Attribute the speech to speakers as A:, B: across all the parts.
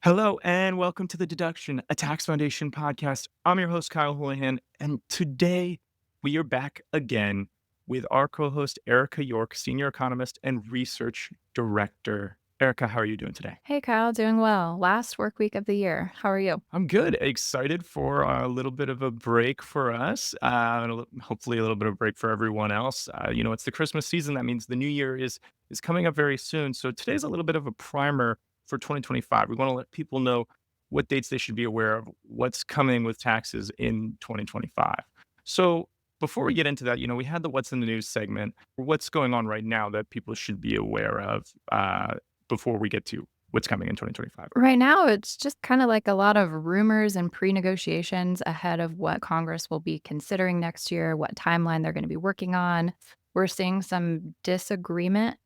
A: Hello and welcome to The Deduction, a tax foundation podcast. I'm your host, Kyle Hulehan, and today we are back again with our co host, Erica York, Senior Economist and Research Director. Erica, how are you doing today?
B: Hey Kyle, doing well. Last work week of the year. How are you?
A: I'm good. Excited for a little bit of a break for us, and hopefully a little bit of a break for everyone else. It's the Christmas season. That means the new year is coming up very soon. So today's a little bit of a primer for 2025. We want to let people know what dates they should be aware of, what's coming with taxes in 2025. So before we get into that, we had the "What's in the News" segment. What's going on right now that people should be aware of before we get to what's coming in 2025?
B: Right now, it's just kind of like a lot of rumors and pre negotiations ahead of what Congress will be considering next year, what timeline they're going to be working on. We're seeing some disagreement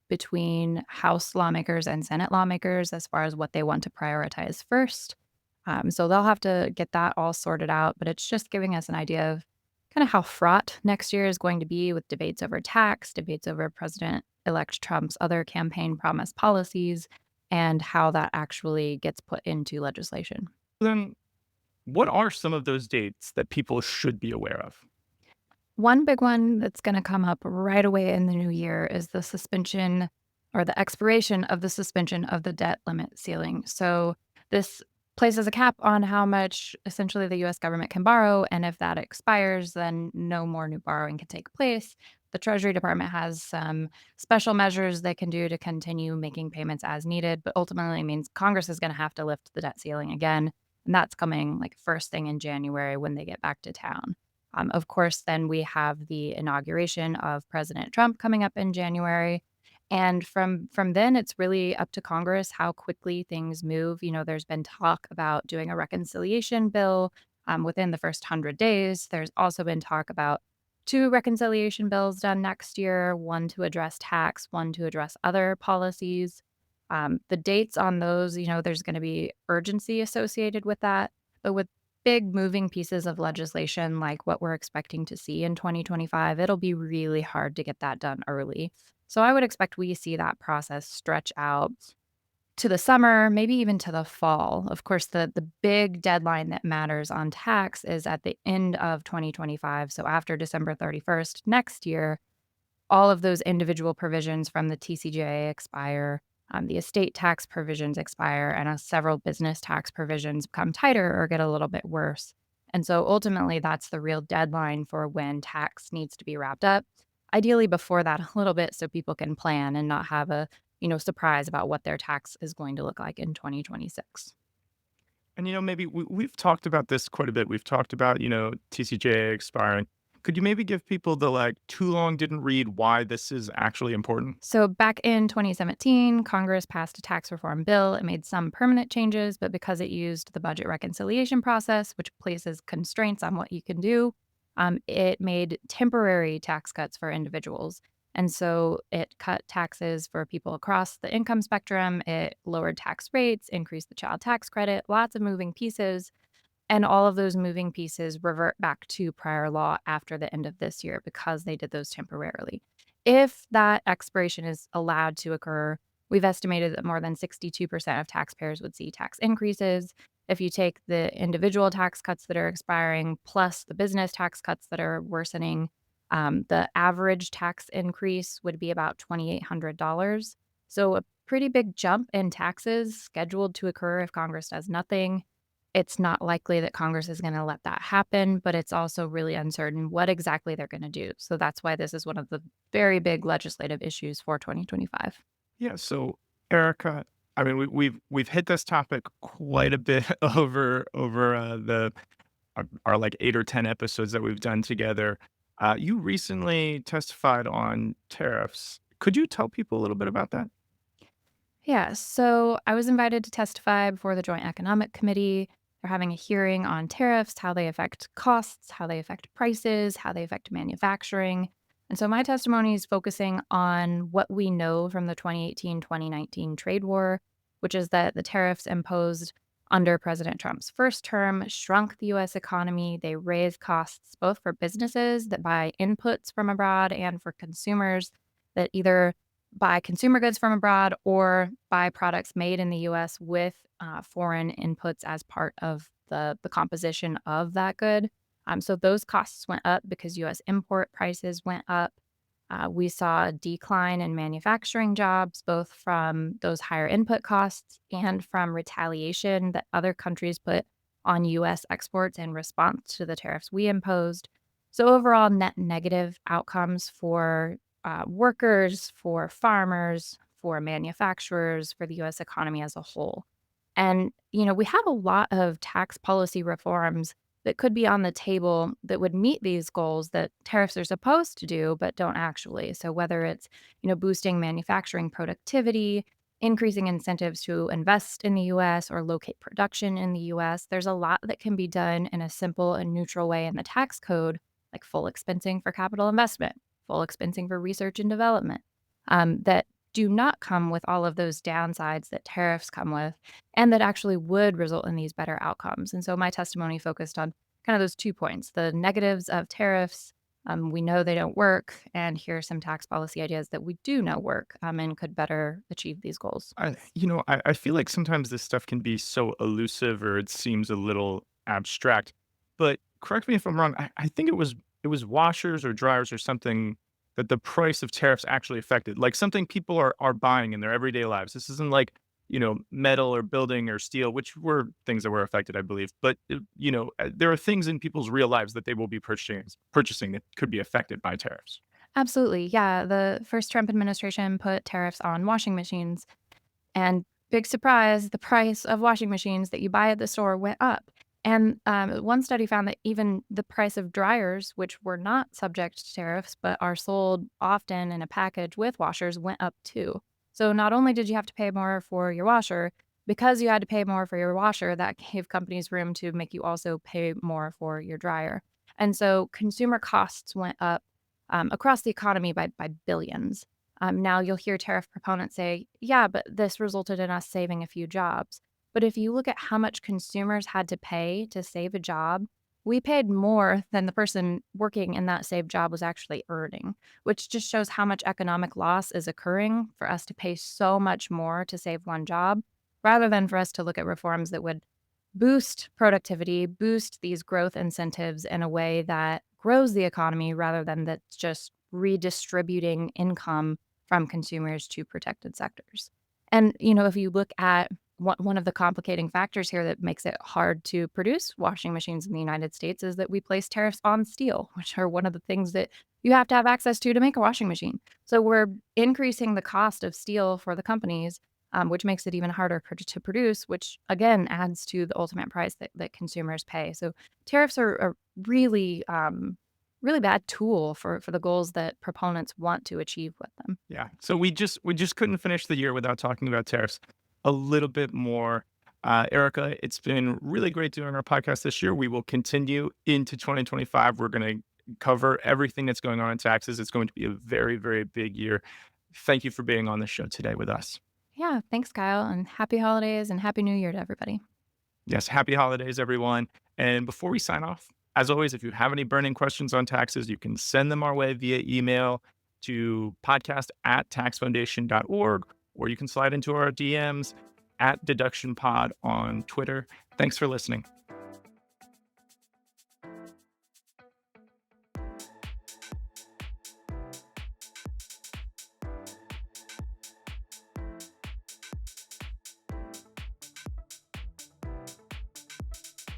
B: between House lawmakers and Senate lawmakers as far as what they want to prioritize first. So they'll have to get that all sorted out, but it's just giving us an idea of kind of how fraught next year is going to be with debates over tax, debates over President elect Trump's other campaign promise policies, and how that actually gets put into legislation.
A: Then what are some of those dates that people should be aware of?
B: One big one that's going to come up right away in the new year is the suspension or the expiration of the suspension of the debt limit ceiling. So, this places a cap on how much essentially the US government can borrow. And if that expires, then no more new borrowing can take place. The Treasury Department has some special measures they can do to continue making payments as needed, but ultimately means Congress is going to have to lift the debt ceiling again. And that's coming like first thing in January when they get back to town. Of course, then we have the inauguration of President Trump coming up in January. And from then, it's really up to Congress how quickly things move. There's been talk about doing a reconciliation bill within the first 100 days. There's also been talk about two reconciliation bills done next year, one to address tax, one to address other policies. The dates on those, there's going to be urgency associated with that. But with big moving pieces of legislation like what we're expecting to see in 2025, it'll be really hard to get that done early. So I would expect we see that process stretch out to the summer, maybe even to the fall. Of course, the big deadline that matters on tax is at the end of 2025. So after December 31st next year, all of those individual provisions from the TCJ expire, the estate tax provisions expire, and several business tax provisions become tighter or get a little bit worse. And so ultimately, that's the real deadline for when tax needs to be wrapped up. Ideally, before that a little bit, so people can plan and not have a surprise about what their tax is going to look like in 2026.
A: And, maybe we've talked about this quite a bit. We've talked about, TCJ expiring. Could you maybe give people the too long didn't read why this is actually important?
B: So back in 2017, Congress passed a tax reform bill. It made some permanent changes, but because it used the budget reconciliation process, which places constraints on what you can do, it made temporary tax cuts for individuals. And so it cut taxes for people across the income spectrum. It lowered tax rates, increased the child tax credit, lots of moving pieces. And all of those moving pieces revert back to prior law after the end of this year because they did those temporarily. If that expiration is allowed to occur, we've estimated that more than 62% of taxpayers would see tax increases. If you take the individual tax cuts that are expiring plus the business tax cuts that are worsening, the average tax increase would be about $2,800. So, a pretty big jump in taxes scheduled to occur if Congress does nothing. It's not likely that Congress is gonna let that happen, but it's also really uncertain what exactly they're gonna do. So that's why this is one of the very big legislative issues for 2025.
A: Yeah. So, Erica, I mean, we've hit this topic quite a bit over the our 8 or 10 episodes that we've done together. You recently testified on tariffs. Could you tell people a little bit about that?
B: Yeah, so I was invited to testify before the Joint Economic Committee. They're having a hearing on tariffs, how they affect costs, how they affect prices, how they affect manufacturing. And so my testimony is focusing on what we know from the 2018-2019 trade war, which is that the tariffs imposed under President Trump's first term shrunk the US economy. They raised costs both for businesses that buy inputs from abroad and for consumers that either buy consumer goods from abroad or buy products made in the US with foreign inputs as part of the composition of that good. So those costs went up because US import prices went up. We saw a decline in manufacturing jobs, both from those higher input costs and from retaliation that other countries put on US exports in response to the tariffs we imposed. So, overall, net negative outcomes for workers, for farmers, for manufacturers, for the US economy as a whole. And, we have a lot of tax policy reforms that could be on the table that would meet these goals that tariffs are supposed to do, but don't actually. So whether it's, boosting manufacturing productivity, increasing incentives to invest in the US or locate production in the US, there's a lot that can be done in a simple and neutral way in the tax code, like full expensing for capital investment, full expensing for research and development, that do not come with all of those downsides that tariffs come with and that actually would result in these better outcomes. And so my testimony focused on kind of those 2 points, the negatives of tariffs. We know they don't work, and here are some tax policy ideas that we do know work, and could better achieve these goals.
A: I feel like sometimes this stuff can be so elusive or it seems a little abstract. But correct me if I'm wrong. I think it was washers or dryers or something that the price of tariffs actually affected. Like something people are buying in their everyday lives. This isn't like, metal or building or steel, which were things that were affected, I believe. But there are things in people's real lives that they will be purchasing that could be affected by tariffs.
B: Absolutely. Yeah. The first Trump administration put tariffs on washing machines. And big surprise, the price of washing machines that you buy at the store went up. And one study found that even the price of dryers, which were not subject to tariffs but are sold often in a package with washers, went up too. So not only did you have to pay more for your washer, because you had to pay more for your washer, that gave companies room to make you also pay more for your dryer. And so consumer costs went up across the economy by billions. Now you'll hear tariff proponents say, yeah, but this resulted in us saving a few jobs. But if you look at how much consumers had to pay to save a job, we paid more than the person working in that saved job was actually earning, which just shows how much economic loss is occurring for us to pay so much more to save one job, rather than for us to look at reforms that would boost productivity, boost these growth incentives in a way that grows the economy rather than that's just redistributing income from consumers to protected sectors. And, if you look at one of the complicating factors here that makes it hard to produce washing machines in the United States is that we place tariffs on steel, which are one of the things that you have to have access to make a washing machine. So we're increasing the cost of steel for the companies, which makes it even harder to produce, which again adds to the ultimate price that consumers pay. So tariffs are a really bad tool for the goals that proponents want to achieve with them.
A: Yeah. So we just couldn't finish the year without talking about tariffs a little bit more. Erica, it's been really great doing our podcast this year. We will continue into 2025. We're going to cover everything that's going on in taxes. It's going to be a very, very big year. Thank you for being on the show today with us.
B: Yeah, thanks, Kyle, and happy holidays and happy new year to everybody.
A: Yes, happy holidays, everyone. And before we sign off, as always, if you have any burning questions on taxes, you can send them our way via email to podcast@taxfoundation.org, or you can slide into our DMs at deductionpod on Twitter. Thanks for listening.